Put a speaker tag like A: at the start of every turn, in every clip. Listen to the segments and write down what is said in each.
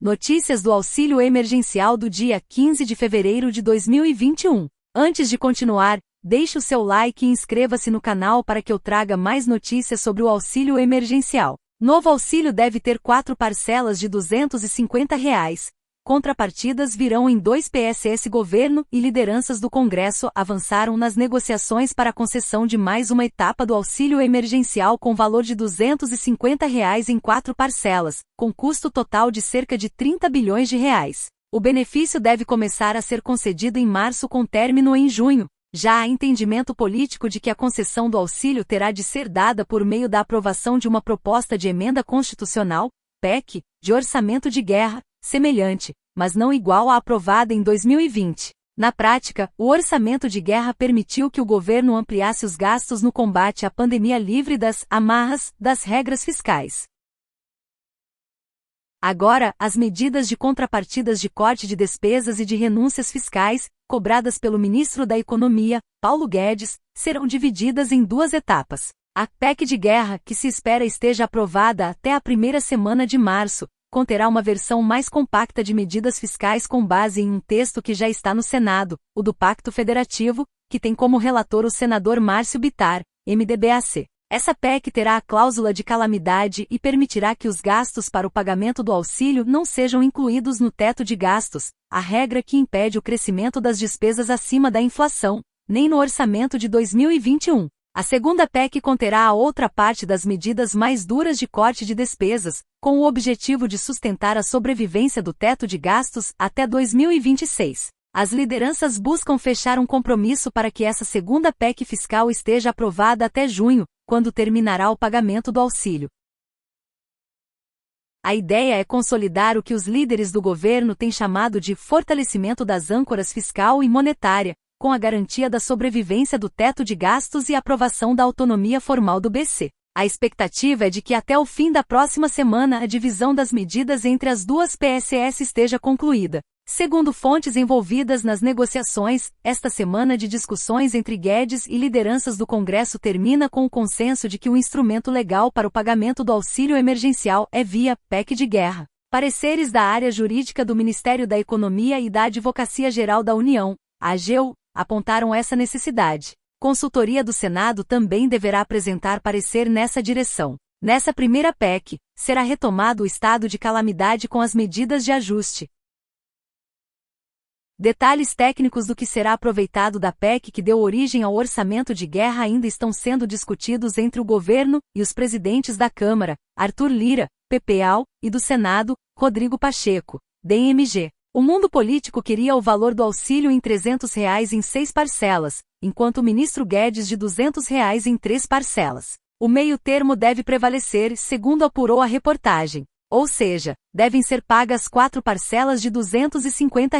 A: Notícias do auxílio emergencial do dia 15 de fevereiro de 2021. Antes de continuar, deixe o seu like e inscreva-se no canal para que eu traga mais notícias sobre o auxílio emergencial. Novo auxílio deve ter 4 parcelas de R$ 250. Contrapartidas virão em 2 PSS. Governo e lideranças do Congresso avançaram nas negociações para a concessão de mais uma etapa do auxílio emergencial com valor de R$ 250 em 4 parcelas, com custo total de cerca de R$ 30 bilhões. O benefício deve começar a ser concedido em março com término em junho. Já há entendimento político de que a concessão do auxílio terá de ser dada por meio da aprovação de uma proposta de emenda constitucional, PEC, de orçamento de guerra, semelhante, mas não igual à aprovada em 2020. Na prática, o orçamento de guerra permitiu que o governo ampliasse os gastos no combate à pandemia livre das amarras das regras fiscais. Agora, as medidas de contrapartidas de corte de despesas e de renúncias fiscais, cobradas pelo ministro da Economia, Paulo Guedes, serão divididas em 2 etapas. A PEC de guerra, que se espera esteja aprovada até a primeira semana de março, conterá uma versão mais compacta de medidas fiscais com base em um texto que já está no Senado, o do Pacto Federativo, que tem como relator o senador Márcio Bittar, MDBAC. Essa PEC terá a cláusula de calamidade e permitirá que os gastos para o pagamento do auxílio não sejam incluídos no teto de gastos, a regra que impede o crescimento das despesas acima da inflação, nem no orçamento de 2021. A segunda PEC conterá a outra parte das medidas mais duras de corte de despesas, com o objetivo de sustentar a sobrevivência do teto de gastos até 2026. As lideranças buscam fechar um compromisso para que essa segunda PEC fiscal esteja aprovada até junho, quando terminará o pagamento do auxílio. A ideia é consolidar o que os líderes do governo têm chamado de fortalecimento das âncoras fiscal e monetária, com a garantia da sobrevivência do teto de gastos e aprovação da autonomia formal do BC. A expectativa é de que até o fim da próxima semana a divisão das medidas entre as 2 PSS esteja concluída. Segundo fontes envolvidas nas negociações, esta semana de discussões entre Guedes e lideranças do Congresso termina com o consenso de que o instrumento legal para o pagamento do auxílio emergencial é via PEC de guerra. Pareceres da área jurídica do Ministério da Economia e da Advocacia Geral da União, a AGEU, apontaram essa necessidade. Consultoria do Senado também deverá apresentar parecer nessa direção. Nessa primeira PEC, será retomado o estado de calamidade com as medidas de ajuste. Detalhes técnicos do que será aproveitado da PEC que deu origem ao orçamento de guerra ainda estão sendo discutidos entre o governo e os presidentes da Câmara, Arthur Lira, PPAL, e do Senado, Rodrigo Pacheco, DMG. O mundo político queria o valor do auxílio em R$ 300 em 6 parcelas, enquanto o ministro Guedes de R$ 200 em 3 parcelas. O meio termo deve prevalecer, segundo apurou a reportagem. Ou seja, devem ser pagas 4 parcelas de R$ 250.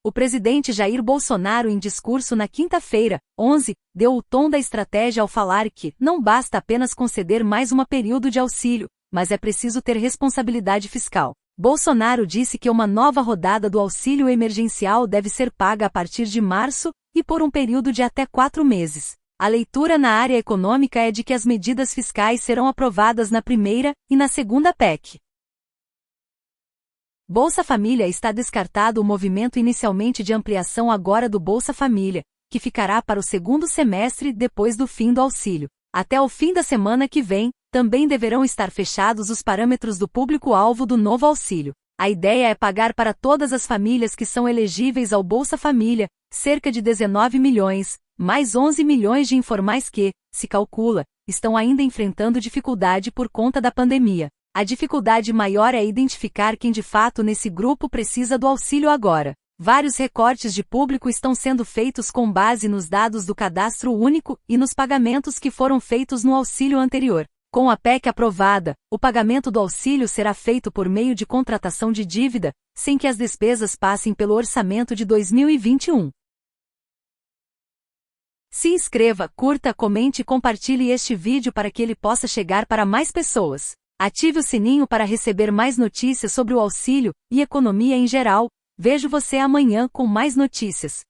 A: O presidente Jair Bolsonaro, em discurso na quinta-feira, 11, deu o tom da estratégia ao falar que não basta apenas conceder mais um período de auxílio, mas é preciso ter responsabilidade fiscal. Bolsonaro disse que uma nova rodada do auxílio emergencial deve ser paga a partir de março, e por um período de até 4 meses. A leitura na área econômica é de que as medidas fiscais serão aprovadas na primeira e na segunda PEC. Bolsa Família. Está descartado o movimento inicialmente de ampliação agora do Bolsa Família, que ficará para o segundo semestre depois do fim do auxílio. Até o fim da semana que vem, também deverão estar fechados os parâmetros do público-alvo do novo auxílio. A ideia é pagar para todas as famílias que são elegíveis ao Bolsa Família, cerca de 19 milhões, mais 11 milhões de informais que, se calcula, estão ainda enfrentando dificuldade por conta da pandemia. A dificuldade maior é identificar quem de fato nesse grupo precisa do auxílio agora. Vários recortes de público estão sendo feitos com base nos dados do Cadastro Único e nos pagamentos que foram feitos no auxílio anterior. Com a PEC aprovada, o pagamento do auxílio será feito por meio de contratação de dívida, sem que as despesas passem pelo orçamento de 2021. Se inscreva, curta, comente e compartilhe este vídeo para que ele possa chegar para mais pessoas. Ative o sininho para receber mais notícias sobre o auxílio e economia em geral. Vejo você amanhã com mais notícias.